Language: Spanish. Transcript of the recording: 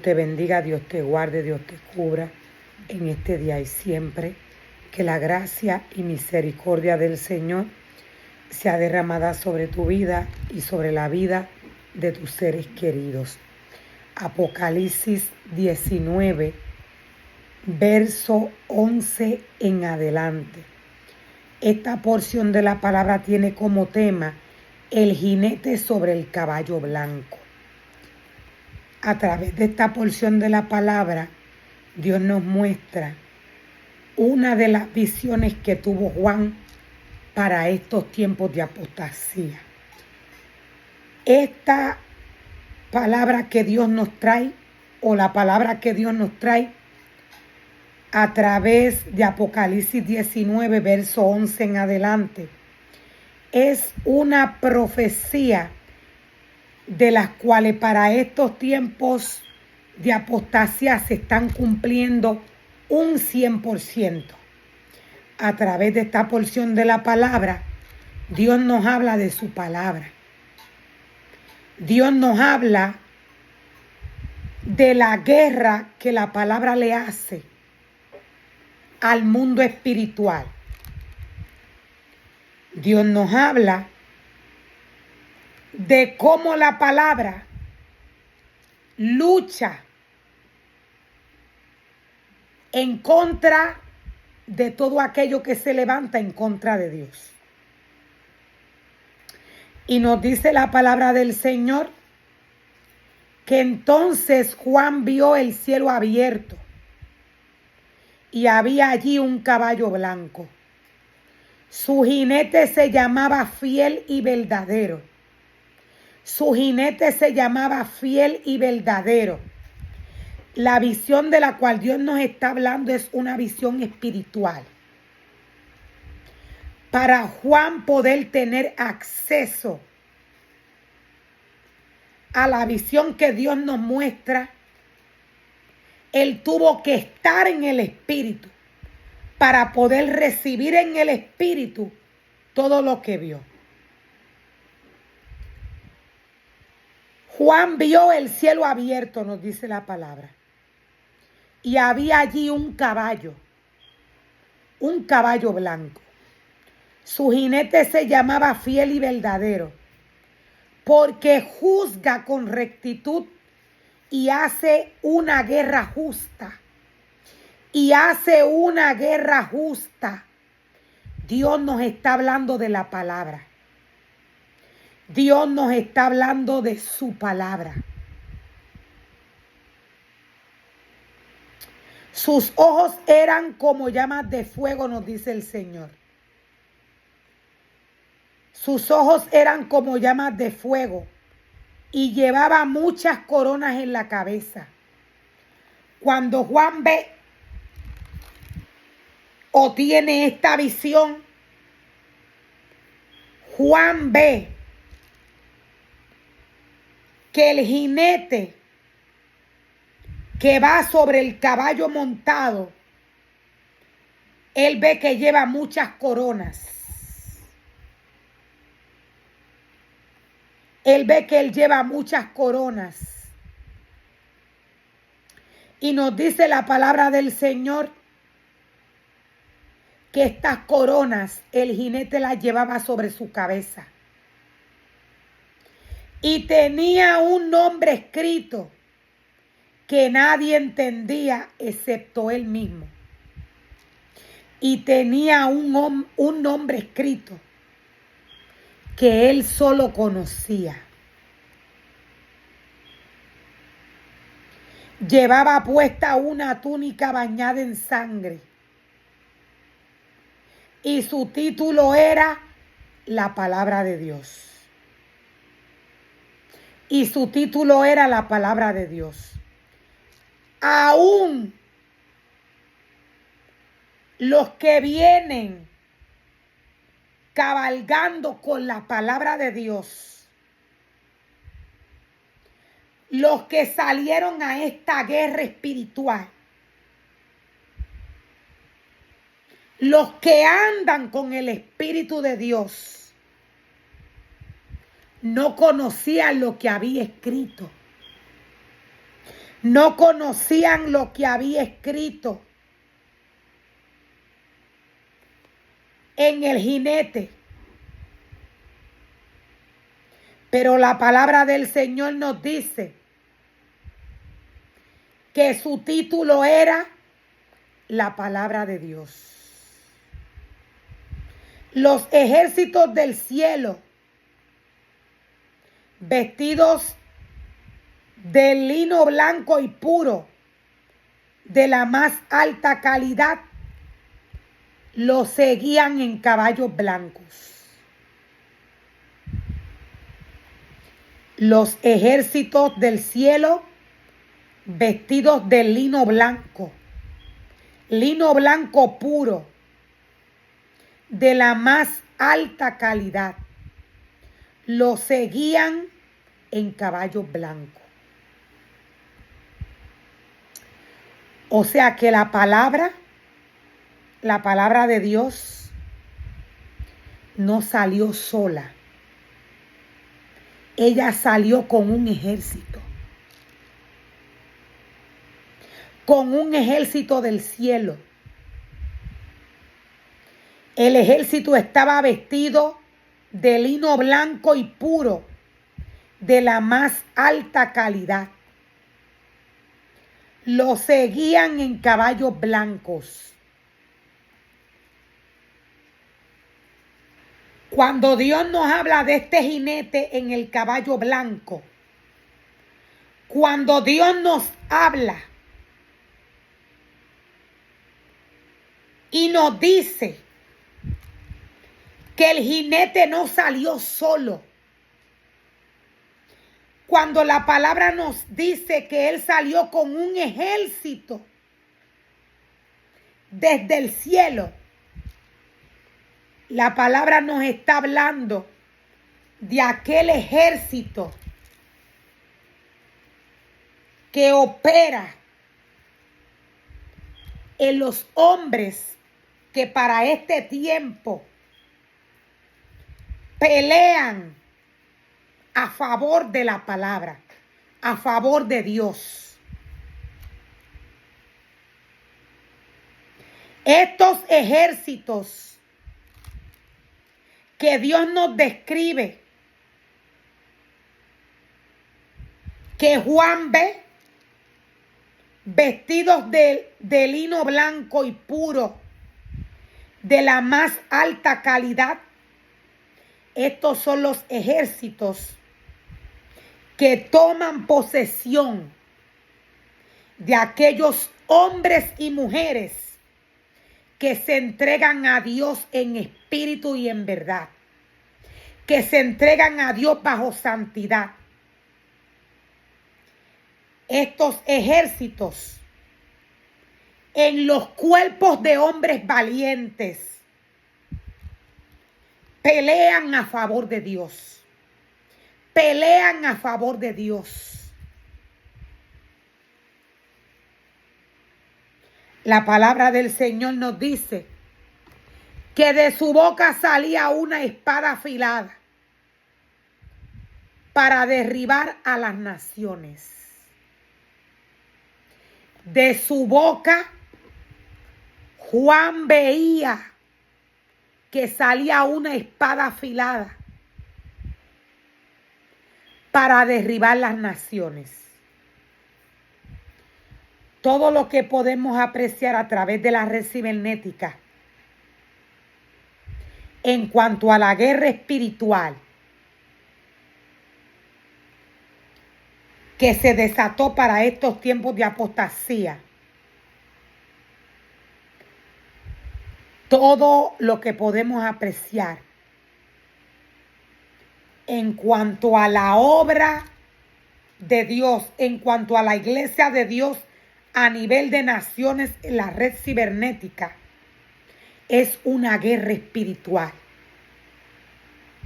te bendiga, Dios te guarde, Dios te cubra en este día y siempre. Que la gracia y misericordia del Señor sea derramada sobre tu vida y sobre la vida de tus seres queridos. Apocalipsis 19, verso 11 en adelante. Esta porción de la palabra tiene como tema el jinete sobre el caballo blanco. A través de esta porción de la palabra, Dios nos muestra una de las visiones que tuvo Juan para estos tiempos de apostasía. Esta palabra que Dios nos trae, o la palabra que Dios nos trae a través de Apocalipsis 19, verso 11 en adelante, es una profecía de las cuales para estos tiempos de apostasía se están cumpliendo un 100%. A través de esta porción de la palabra, Dios nos habla de su palabra. Dios nos habla de la guerra que la palabra le hace al mundo espiritual. Dios nos habla de cómo la palabra lucha en contra de todo aquello que se levanta en contra de Dios. Y nos dice la palabra del Señor que entonces Juan vio el cielo abierto y había allí un caballo blanco. Su jinete se llamaba Fiel y Verdadero. Su jinete se llamaba Fiel y Verdadero. La visión de la cual Dios nos está hablando es una visión espiritual. Para Juan poder tener acceso a la visión que Dios nos muestra, él tuvo que estar en el espíritu para poder recibir en el espíritu todo lo que vio. Juan vio el cielo abierto, nos dice la palabra. Y había allí un caballo blanco. Su jinete se llamaba Fiel y Verdadero, porque juzga con rectitud y hace una guerra justa. Dios nos está hablando de la palabra. Dios nos está hablando de su palabra. Sus ojos eran como llamas de fuego, nos dice el Señor. Sus ojos eran como llamas de fuego y llevaba muchas coronas en la cabeza. Cuando Juan ve o tiene esta visión, Juan ve que el jinete que va sobre el caballo montado, él ve que lleva muchas coronas. Él ve que él lleva muchas coronas. Y nos dice la palabra del Señor que estas coronas el jinete las llevaba sobre su cabeza. Y tenía un nombre escrito que nadie entendía excepto él mismo. Y tenía un nombre escrito que él solo conocía. Llevaba puesta una túnica bañada en sangre. Y su título era La Palabra de Dios. Y su título era La Palabra de Dios. Aún los que vienen cabalgando con la palabra de Dios, los que salieron a esta guerra espiritual, los que andan con el Espíritu de Dios, no conocían lo que había escrito. No conocían lo que había escrito en el jinete. Pero la palabra del Señor nos dice que su título era la palabra de Dios. Los ejércitos del cielo, vestidos de lino blanco y puro, de la más alta calidad, lo seguían en caballos blancos. Los ejércitos del cielo, vestidos de lino blanco puro, de la más alta calidad, lo seguían en caballos blancos. O sea que la palabra de Dios no salió sola. Ella salió con un ejército. Con un ejército del cielo. El ejército estaba vestido de lino blanco y puro, de la más alta calidad. Lo seguían en caballos blancos. Cuando Dios nos habla de este jinete en el caballo blanco, cuando Dios nos habla y nos dice que el jinete no salió solo, cuando la palabra nos dice que él salió con un ejército desde el cielo, la palabra nos está hablando de aquel ejército que opera en los hombres que para este tiempo pelean a favor de la palabra, a favor de Dios. Estos ejércitos que Dios nos describe, que Juan ve, vestidos de lino blanco y puro, de la más alta calidad, estos son los ejércitos que toman posesión de aquellos hombres y mujeres que se entregan a Dios en espíritu y en verdad, que se entregan a Dios bajo santidad. Estos ejércitos en los cuerpos de hombres valientes pelean a favor de Dios. Pelean a favor de Dios. La palabra del Señor nos dice que de su boca salía una espada afilada para derribar a las naciones. De su boca, Juan veía que salía una espada afilada para derribar las naciones. Todo lo que podemos apreciar a través de la red cibernética en cuanto a la guerra espiritual que se desató para estos tiempos de apostasía. Todo lo que podemos apreciar en cuanto a la obra de Dios, en cuanto a la iglesia de Dios a nivel de naciones en la red cibernética, es una guerra espiritual.